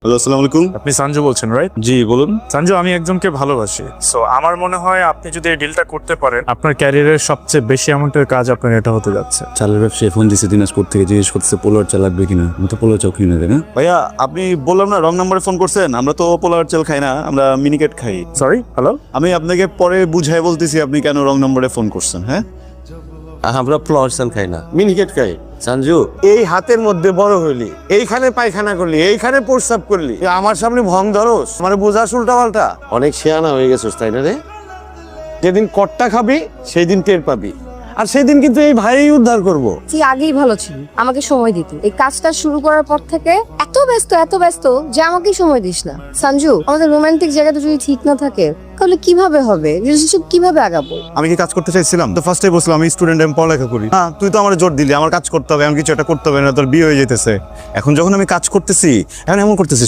Hello, আসসালামু আলাইকুম। আপনি সঞ্জু বলছেন, রাইট? জি বলুন। সঞ্জু, আমি একজনকে ভালোবাসি। সো আমার মনে হয় আপনি যদি এই ডিলটা করতে পারেন, আপনার ক্যারিয়ারের সবচেয়ে বেশি অ্যামাউন্টের কাজ আপনার এটা হতে যাচ্ছে। চালের ব্যবসায় ফোন দিছে দিনাজপুর থেকে, জিজ্ঞেস করতেছে পোলার চাল লাগবে কিনা। আমি তো পোলার চাল কিনে দেয় না। ভাইয়া আপনি বললাম না রং নাম্বারে ফোন করছেন। আমরা তো পোলার চাল খাই না, আমরা মিনিকেট খাই। Sorry, hello. আমি আপনাকে পরে বুঝাই বলতেছি আপনি কেন রং নাম্বারে ফোন করছেন। হ্যাঁ, আমরা ফ্লাওয়ার চাল খাই না, মিনিকেট খাই। সঞ্জু, এই হাতের মধ্যে বড় হইলি, এইখানে পায়খানা করলি, এইখানে প্রস্রাব করলি, আমার সামনে ভং ধরস, মানে বোঝা উল্টা পাল্টা। অনেক শেয়ানা হয়ে গেছিস তাই না রে? যেদিন কট্টা খাবি সেই দিন টের পাবি, আর সেদিন কিন্তু এই ভাই উদ্ধার করব। তুই আগেই ভালো ছিল, আমাকে সময় দিত। এই কাজটা শুরু করার পর থেকে এত ব্যস্ত যে আমাকে সময় দিস না। সঞ্জু, আমাদের রোমান্টিক জায়গাটা যদি ঠিক না থাকে তাহলে কিভাবে হবে, রিলেশনশিপ কিভাবে আগাবো? আমি কি কাজ করতে চাইছিলাম? তো ফার্স্টে বলছিলাম আমি স্টুডেন্ট, আমি পড়ালেখা করি। হ্যাঁ, তুই তো আমার জোর দিলি আমার কাজ করতে হবে, এমন কিছু একটা করতে হবে, না তোর বিয়ে হয়ে যেতেছে। এখন যখন আমি কাজ করতেছি, এখন এমন করতেছিস